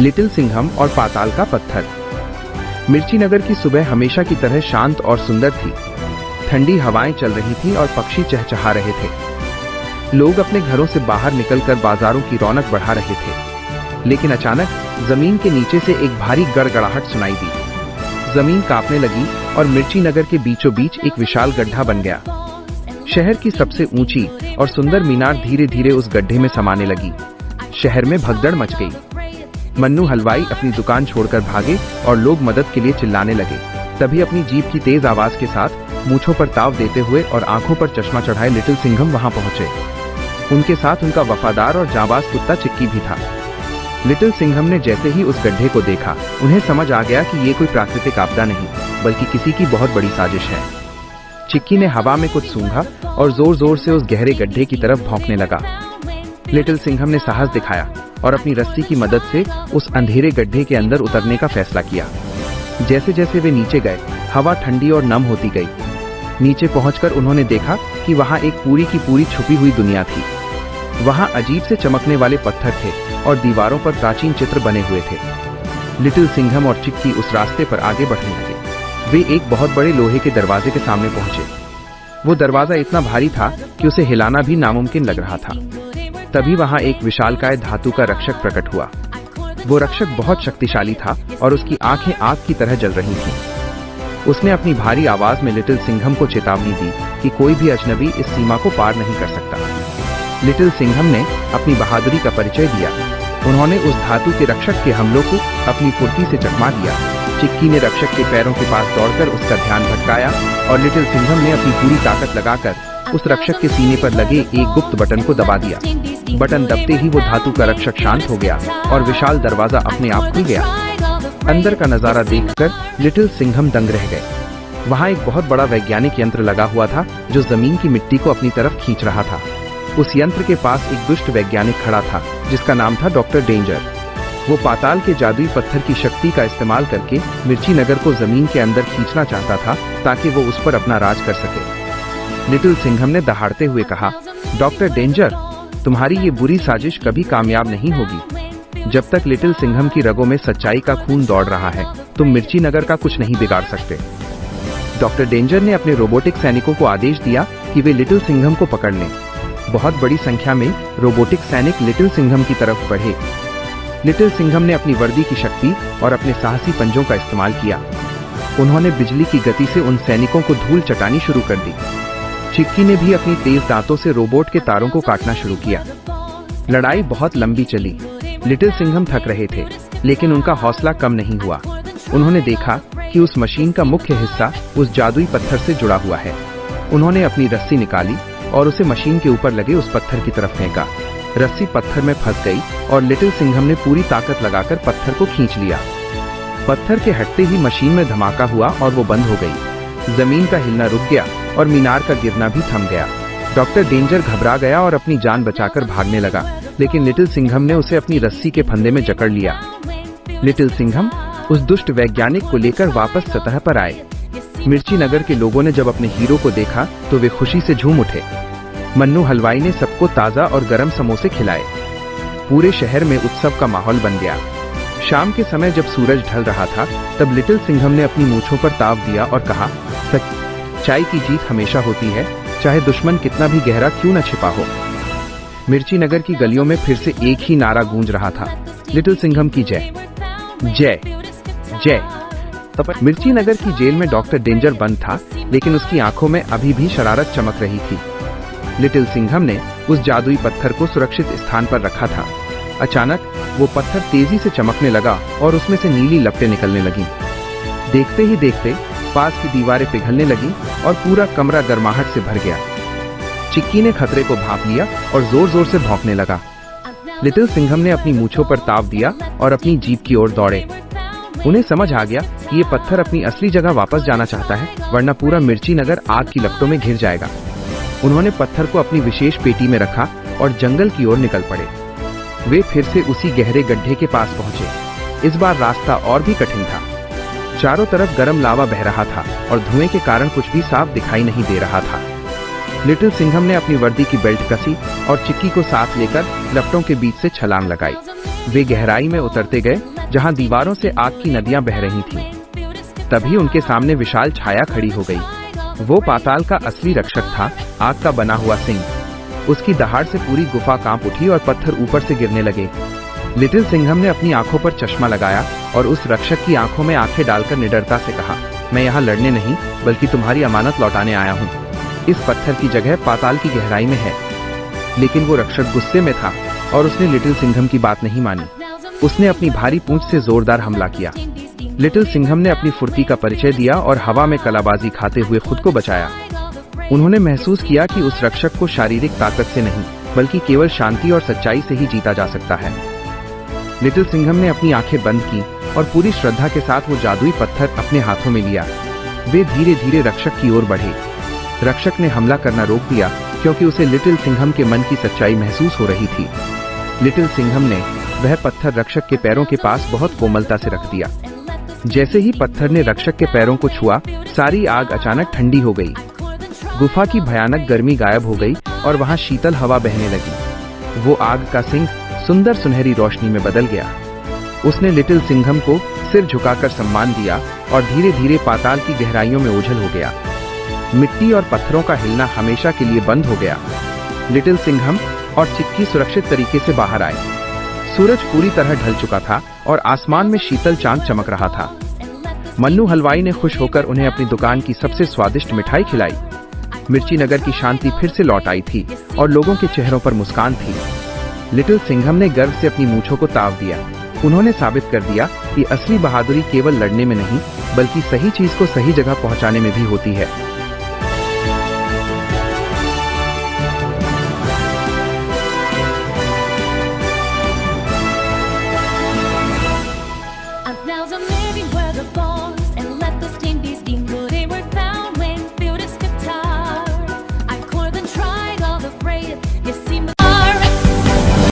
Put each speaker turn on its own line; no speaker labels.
Little Singham और पाताल का पत्थर। मिर्ची नगर की सुबह हमेशा की तरह शांत और सुंदर थी। ठंडी हवाएं चल रही थीं और पक्षी चहचहा रहे थे। लोग अपने घरों से बाहर निकलकर बाजारों की रौनक बढ़ा रहे थे। लेकिन अचानक जमीन के नीचे से एक भारी गड़गड़ाहट सुनाई दी। जमीन कांपने लगी और मिर्ची नगर के बीचों बीच एक विशाल गड्ढा बन गया। शहर की सबसे ऊंची और सुंदर मीनार धीरे धीरे उस गड्ढे में समाने लगी। शहर में भगदड़ मच गई। मन्नू हलवाई अपनी दुकान छोड़कर भागे और लोग मदद के लिए चिल्लाने लगे। तभी अपनी जीप की तेज आवाज के साथ मूंछों पर ताव देते हुए और आंखों पर चश्मा चढ़ाए लिटिल सिंघम वहां पहुंचे। उनके साथ उनका वफादार और जांबाज कुत्ता चिक्की भी था। लिटिल सिंघम ने जैसे ही उस गड्ढे को देखा, उन्हें समझ आ गया कि ये कोई प्राकृतिक आपदा नहीं, बल्कि किसी की बहुत बड़ी साजिश है। चिक्की ने हवा में कुछ सूंघा और जोर जोर से उस गहरे गड्ढे की तरफ भौंकने लगा। लिटिल सिंघम ने साहस दिखाया और अपनी रस्सी की मदद से उस अंधेरे गड्ढे के अंदर उतरने का फैसला किया। जैसे जैसे वे नीचे गए, हवा ठंडी और नम होती गई। नीचे पहुंचकर उन्होंने देखा कि वहां एक पूरी की पूरी छुपी हुई दुनिया थी। वहां अजीब से चमकने वाले पत्थर थे और दीवारों पर प्राचीन चित्र बने हुए थे। लिटिल सिंघम और चिक्की उस रास्ते पर आगे बढ़ने लगे। वे एक बहुत बड़े लोहे के दरवाजे के सामने पहुंचे। वो दरवाजा इतना भारी था कि उसे हिलाना भी नामुमकिन लग रहा था। तभी वहां एक विशालकाय धातु का रक्षक प्रकट हुआ। वो रक्षक बहुत शक्तिशाली था और उसकी आंखें आग की तरह जल रही थीं। उसने अपनी भारी आवाज में लिटिल सिंघम को चेतावनी दी कि कोई भी अजनबी इस सीमा को पार नहीं कर सकता। लिटिल सिंघम ने अपनी बहादुरी का परिचय दिया। उन्होंने उस धातु के रक्षक के हमलों को अपनी फुर्ती से चकमा दिया। चिक्की ने रक्षक के पैरों के पास दौड़कर उसका ध्यान भटकाया और लिटिल सिंघम ने अपनी पूरी ताकत लगाकर उस रक्षक के सीने पर लगे एक गुप्त बटन को दबा दिया। बटन दबते ही वो धातु का रक्षक शांत हो गया और विशाल दरवाजा अपने आप खुल गया। अंदर का नजारा देखकर लिटिल सिंघम दंग रह गए। वहाँ एक बहुत बड़ा वैज्ञानिक यंत्र लगा हुआ था जो जमीन की मिट्टी को अपनी तरफ खींच रहा था। उस यंत्र के पास एक दुष्ट वैज्ञानिक खड़ा था जिसका नाम था डॉक्टर डेंजर। वो पाताल के जादुई पत्थर की शक्ति का इस्तेमाल करके मिर्ची नगर को जमीन के अंदर खींचना चाहता था ताकि वो उस पर अपना राज कर सके। लिटिल सिंघम ने दहाड़ते हुए कहा, डॉक्टर डेंजर, तुम्हारी ये बुरी साजिश कभी कामयाब नहीं होगी। जब तक लिटिल सिंघम की रगों में सच्चाई का खून दौड़ रहा है, तुम मिर्ची नगर का कुछ नहीं बिगाड़ सकते। डॉक्टर डेंजर ने अपने रोबोटिक सैनिकों को आदेश दिया कि वे लिटिल सिंघम को पकड़ लें। बहुत बड़ी संख्या में रोबोटिक सैनिक लिटिल सिंघम की तरफ बढ़े। लिटिल सिंघम ने अपनी वर्दी की शक्ति और अपने साहसी पंजों का इस्तेमाल किया। उन्होंने बिजली की गति से उन सैनिकों को धूल चटानी शुरू कर दी। चिक्की ने भी अपनी तेज दांतों से रोबोट के तारों को काटना शुरू किया। लड़ाई बहुत लंबी चली। लिटिल सिंघम थक रहे थे, लेकिन उनका हौसला कम नहीं हुआ। उन्होंने देखा कि उस मशीन का मुख्य हिस्सा उस जादुई पत्थर से जुड़ा हुआ है। उन्होंने अपनी रस्सी निकाली और उसे मशीन के ऊपर लगे उस पत्थर की तरफ फेंका। रस्सी पत्थर में फंस गई और लिटिल सिंघम ने पूरी ताकत लगाकर पत्थर को खींच लिया। पत्थर के हटते ही मशीन में धमाका हुआ और वो बंद हो गई। जमीन का हिलना रुक गया और मीनार का गिरना भी थम गया। डॉक्टर डेंजर घबरा गया और अपनी जान बचाकर भागने लगा, लेकिन लिटिल सिंघम ने उसे अपनी रस्सी के फंदे में जकड़ लिया। लिटिल सिंघम उस दुष्ट वैज्ञानिक को लेकर वापस सतह पर आए। मिर्ची नगर के लोगों ने जब अपने हीरो को देखा तो वे खुशी से झूम उठे। मन्नू हलवाई ने सबको ताजा और गर्म समोसे खिलाए। पूरे शहर में उत्सव का माहौल बन गया। शाम के समय जब सूरज ढल रहा था, तब लिटिल सिंघम ने अपनी मूंछों पर ताव दिया और कहा, सच्चाई की जीत हमेशा होती है, चाहे दुश्मन कितना भी गहरा क्यों न छिपा हो। मिर्ची नगर की गलियों में फिर से एक ही नारा गूंज रहा था, लिटिल सिंघम की जय, जय, जय। मिर्ची नगर की जेल में डॉक्टर डेंजर बंद था, लेकिन उसकी आंखों में अभी भी शरारत चमक रही थी। लिटिल सिंघम ने उस जादुई पत्थर को सुरक्षित स्थान पर रखा था। अचानक वो पत्थर तेजी से चमकने लगा और उसमें से नीली लपटें निकलने लगीं। देखते ही देखते पास की दीवारें पिघलने लगीं और पूरा कमरा गर्माहट से भर गया। चिक्की ने खतरे को भांप लिया और जोर जोर से भौंकने लगा। लिटिल सिंघम ने अपनी मूंछों पर ताव दिया और अपनी जीप की ओर दौड़े। उन्हें समझ आ गया कि ये पत्थर अपनी असली जगह वापस जाना चाहता है, वरना पूरा मिर्ची नगर आग की लपटों में घिर जाएगा। उन्होंने पत्थर को अपनी विशेष पेटी में रखा और जंगल की ओर निकल पड़े। वे फिर से उसी गहरे गड्ढे के पास पहुंचे। इस बार रास्ता और भी कठिन था। चारों तरफ गर्म लावा बह रहा था और धुएं के कारण कुछ भी साफ दिखाई नहीं दे रहा था। लिटिल सिंघम ने अपनी वर्दी की बेल्ट कसी और चिक्की को साथ लेकर लपटों के बीच से छलांग लगाई। वे गहराई में उतरते गए जहां दीवारों से आग की नदियां बह रही थीं। तभी उनके सामने विशाल छाया खड़ी हो गई। वो पाताल का असली रक्षक था, आग का बना हुआ सिंह। उसकी दहाड़ से पूरी गुफा कांप उठी और पत्थर ऊपर से गिरने लगे। लिटिल सिंघम ने अपनी आंखों पर चश्मा लगाया और उस रक्षक की आंखों में आंखें डालकर निडरता से कहा, मैं यहाँ लड़ने नहीं बल्कि तुम्हारी अमानत लौटाने आया हूँ। इस पत्थर की जगह पाताल की गहराई में है। लेकिन वो रक्षक गुस्से में था और उसने लिटिल सिंघम की बात नहीं मानी। उसने अपनी भारी पूंछ से जोरदार हमला किया। लिटिल सिंघम ने अपनी फुर्ती का परिचय दिया और हवा में कलाबाजी खाते हुए खुद को बचाया। उन्होंने महसूस किया कि उस रक्षक को शारीरिक ताकत से नहीं बल्कि केवल शांति और सच्चाई से ही जीता जा सकता है। लिटिल सिंघम ने अपनी आंखें बंद की और पूरी श्रद्धा के साथ वो जादुई पत्थर अपने हाथों में लिया। वे धीरे धीरे रक्षक की ओर बढ़े। रक्षक ने हमला करना रोक दिया क्योंकि उसे लिटिल सिंघम के मन की सच्चाई महसूस हो रही थी। लिटिल सिंघम ने वह पत्थर रक्षक के पैरों के पास बहुत कोमलता से रख दिया। जैसे ही पत्थर ने रक्षक के पैरों को छुआ, सारी आग अचानक ठंडी हो गई। गुफा की भयानक गर्मी गायब हो गई और वहां शीतल हवा बहने लगी। वो आग का सिंह सुंदर सुनहरी रोशनी में बदल गया। उसने लिटिल सिंघम को सिर झुकाकर सम्मान दिया और धीरे धीरे पाताल की गहराइयों में ओझल हो गया। मिट्टी और पत्थरों का हिलना हमेशा के लिए बंद हो गया। लिटिल सिंघम और चिक्की सुरक्षित तरीके से बाहर आए। सूरज पूरी तरह ढल चुका था और आसमान में शीतल चांद चमक रहा था। मन्नू हलवाई ने खुश होकर उन्हें अपनी दुकान की सबसे स्वादिष्ट मिठाई खिलाई। मिर्ची नगर की शांति फिर से लौट आई थी और लोगों के चेहरों पर मुस्कान थी। लिटिल सिंघम ने गर्व से अपनी मूंछों को ताव दिया। उन्होंने साबित कर दिया कि असली बहादुरी केवल लड़ने में नहीं बल्कि सही चीज को सही जगह पहुंचाने में भी होती है।
Now's a living where the born